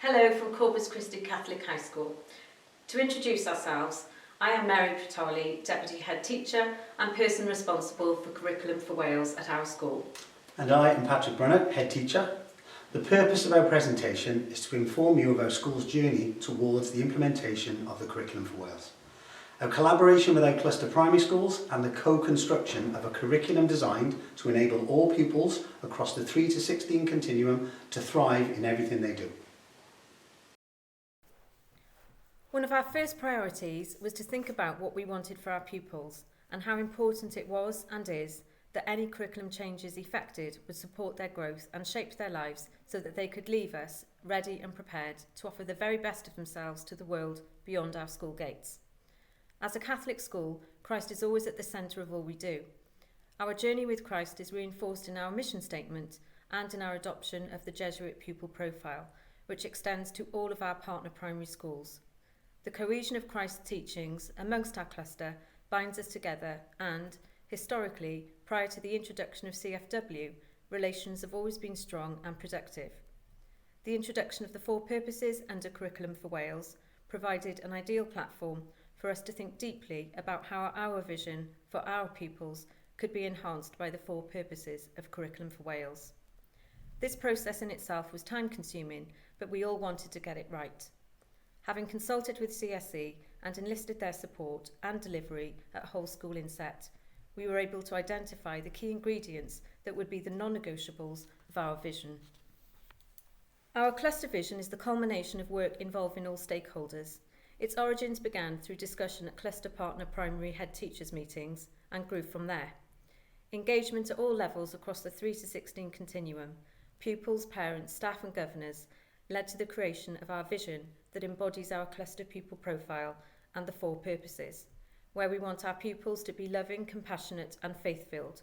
Hello from Corpus Christi Catholic High School. To introduce ourselves, I am Mary Pratoli, Deputy Head Teacher and person responsible for Curriculum for Wales at our school. And I am Patrick Brunner, Head Teacher. The purpose of our presentation is to inform you of our school's journey towards the implementation of the Curriculum for Wales. Our collaboration with our cluster primary schools and the co-construction of a curriculum designed to enable all pupils across the 3 to 16 continuum to thrive in everything they do. One of our first priorities was to think about what we wanted for our pupils and how important it was and is that any curriculum changes effected would support their growth and shape their lives so that they could leave us ready and prepared to offer the very best of themselves to the world beyond our school gates. As a Catholic school, Christ is always at the centre of all we do. Our journey with Christ is reinforced in our mission statement and in our adoption of the Jesuit pupil profile, which extends to all of our partner primary schools. The cohesion of Christ's teachings amongst our cluster binds us together and, historically, prior to the introduction of CFW, relations have always been strong and productive. The introduction of the 4 purposes under Curriculum for Wales provided an ideal platform for us to think deeply about how our vision for our pupils could be enhanced by the 4 purposes of Curriculum for Wales. This process in itself was time-consuming, but we all wanted to get it right. Having consulted with CSE and enlisted their support and delivery at whole school inset, we were able to identify the key ingredients that would be the non-negotiables of our vision. Our cluster vision is the culmination of work involving all stakeholders. Its origins began through discussion at cluster partner primary head teachers meetings and grew from there. Engagement at all levels across the 3 to 16 continuum, pupils, parents, staff and governors, led to the creation of our vision that embodies our cluster pupil profile and the 4 purposes, where we want our pupils to be loving, compassionate and faith-filled.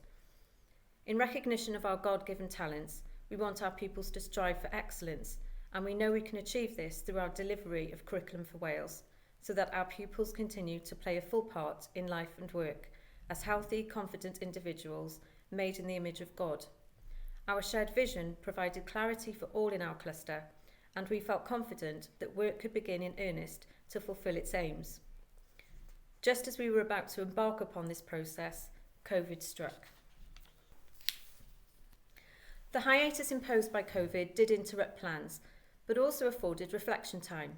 In recognition of our God-given talents, we want our pupils to strive for excellence, and we know we can achieve this through our delivery of Curriculum for Wales, so that our pupils continue to play a full part in life and work as healthy, confident individuals made in the image of God. Our shared vision provided clarity for all in our cluster, and we felt confident that work could begin in earnest to fulfil its aims. Just as we were about to embark upon this process, COVID struck. The hiatus imposed by COVID did interrupt plans, but also afforded reflection time.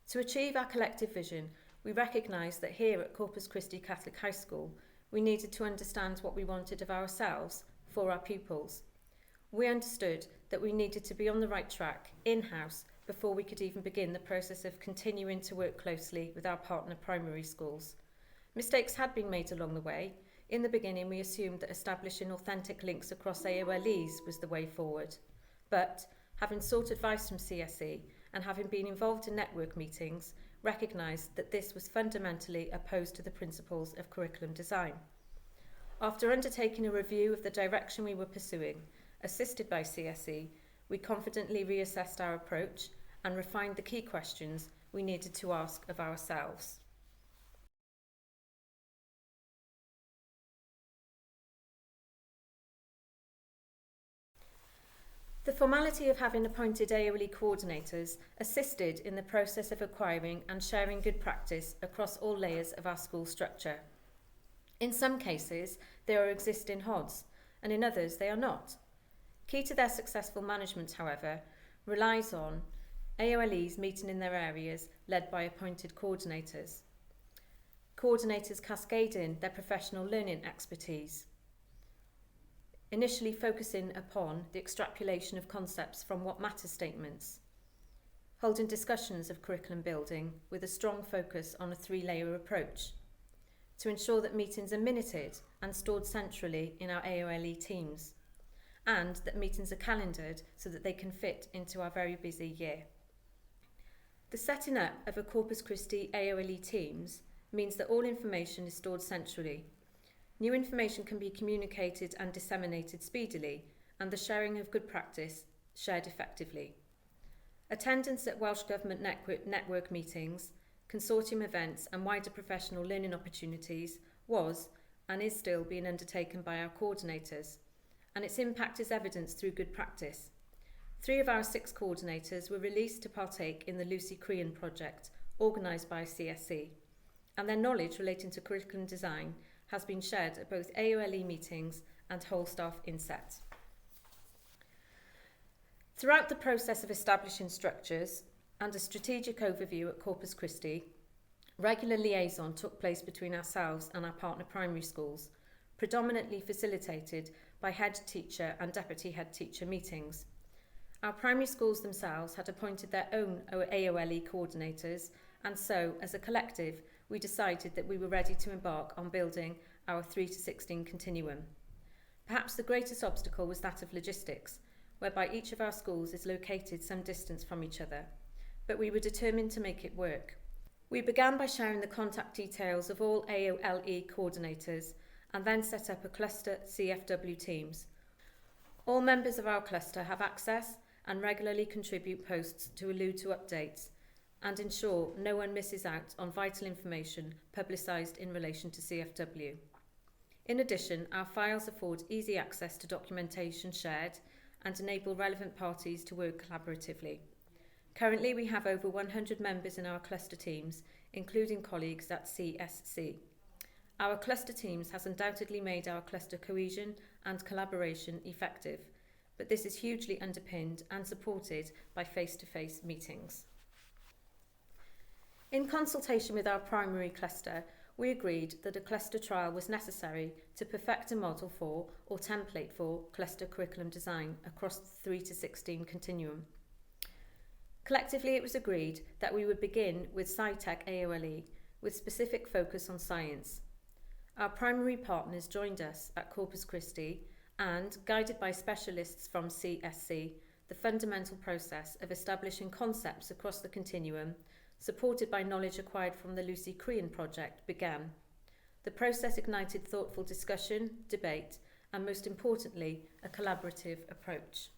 To achieve our collective vision, we recognised that here at Corpus Christi Catholic High School, we needed to understand what we wanted of ourselves for our pupils. We understood that we needed to be on the right track, in-house, before we could even begin the process of continuing to work closely with our partner primary schools. Mistakes had been made along the way. In the beginning, we assumed that establishing authentic links across AOLEs was the way forward. But, having sought advice from CSE and having been involved in network meetings, recognised that this was fundamentally opposed to the principles of curriculum design. After undertaking a review of the direction we were pursuing, assisted by CSE, we confidently reassessed our approach and refined the key questions we needed to ask of ourselves. The formality of having appointed AOLE coordinators assisted in the process of acquiring and sharing good practice across all layers of our school structure. In some cases, they are existing HODs, and in others they are not. Key to their successful management, however, relies on AOLEs meeting in their areas led by appointed coordinators. Coordinators cascading their professional learning expertise, initially focusing upon the extrapolation of concepts from what matters statements, holding discussions of curriculum building with a strong focus on a 3-layer approach, to ensure that meetings are minuted and stored centrally in our AOLE teams, and that meetings are calendared so that they can fit into our very busy year. The setting up of a Corpus Christi AOLE teams means that all information is stored centrally. New information can be communicated and disseminated speedily, and the sharing of good practice shared effectively. Attendance at Welsh Government network meetings, consortium events and wider professional learning opportunities was and is still being undertaken by our coordinators, and its impact is evidenced through good practice. 3 of our 6 coordinators were released to partake in the Lucy Crean project, organised by CSC, and their knowledge relating to curriculum design has been shared at both AOLE meetings and whole staff inset. Throughout the process of establishing structures and a strategic overview at Corpus Christi, regular liaison took place between ourselves and our partner primary schools, predominantly facilitated by head teacher and deputy head teacher meetings. Our primary schools themselves had appointed their own AOLE coordinators, and so, as a collective, we decided that we were ready to embark on building our 3 to 16 continuum. Perhaps the greatest obstacle was that of logistics, whereby each of our schools is located some distance from each other, but we were determined to make it work. We began by sharing the contact details of all AOLE coordinators and then set up a cluster CFW teams. All members of our cluster have access and regularly contribute posts to allude to updates and ensure no one misses out on vital information publicised in relation to CFW. In addition, our files afford easy access to documentation shared and enable relevant parties to work collaboratively. Currently, we have over 100 members in our cluster teams, including colleagues at CSC. Our cluster teams has undoubtedly made our cluster cohesion and collaboration effective, but this is hugely underpinned and supported by face-to-face meetings. In consultation with our primary cluster, we agreed that a cluster trial was necessary to perfect a model for, or template for, cluster curriculum design across the 3 to 16 continuum. Collectively, it was agreed that we would begin with SciTech AOLE, with specific focus on science. Our primary partners joined us at Corpus Christi and, guided by specialists from CSC, the fundamental process of establishing concepts across the continuum, supported by knowledge acquired from the Lucy Crean project, began. The process ignited thoughtful discussion, debate, and most importantly, a collaborative approach.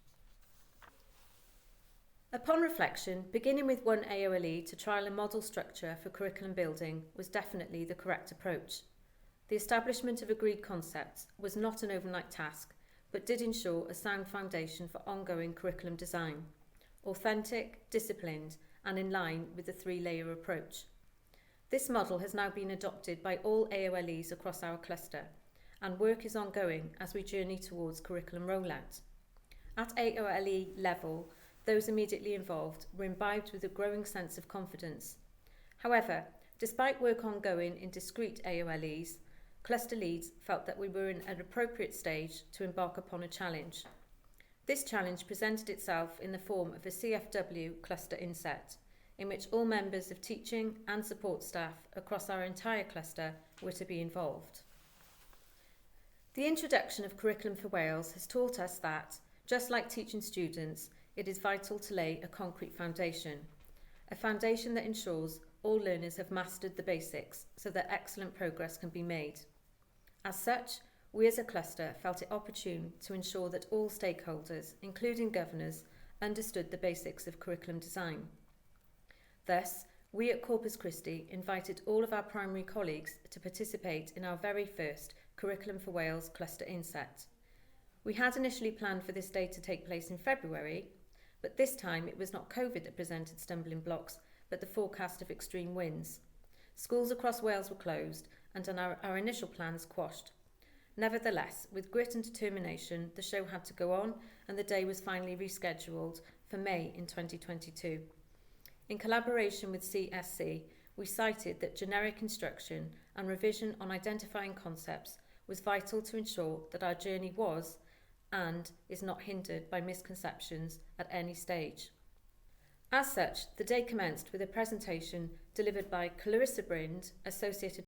Upon reflection, beginning with one AOLE to trial a model structure for curriculum building was definitely the correct approach. The establishment of agreed concepts was not an overnight task, but did ensure a sound foundation for ongoing curriculum design, authentic, disciplined, and in line with the 3-layer approach. This model has now been adopted by all AOLEs across our cluster, and work is ongoing as we journey towards curriculum rollout. At AOLE level, those immediately involved were imbibed with a growing sense of confidence. However, despite work ongoing in discrete AOLEs, cluster leads felt that we were in an appropriate stage to embark upon a challenge. This challenge presented itself in the form of a CFW cluster inset, in which all members of teaching and support staff across our entire cluster were to be involved. The introduction of Curriculum for Wales has taught us that, just like teaching students, it is vital to lay a concrete foundation, a foundation that ensures all learners have mastered the basics so that excellent progress can be made. As such, we as a cluster felt it opportune to ensure that all stakeholders, including governors, understood the basics of curriculum design. Thus, we at Corpus Christi invited all of our primary colleagues to participate in our very first Curriculum for Wales cluster inset. We had initially planned for this day to take place in February, but this time it was not COVID that presented stumbling blocks, but the forecast of extreme winds. Schools across Wales were closed and our initial plans quashed. Nevertheless, with grit and determination, the show had to go on and the day was finally rescheduled for May in 2022. In collaboration with CSC, we cited that generic instruction and revision on identifying concepts was vital to ensure that our journey was and is not hindered by misconceptions at any stage. As such, the day commenced with a presentation delivered by Clarissa Brind, Associate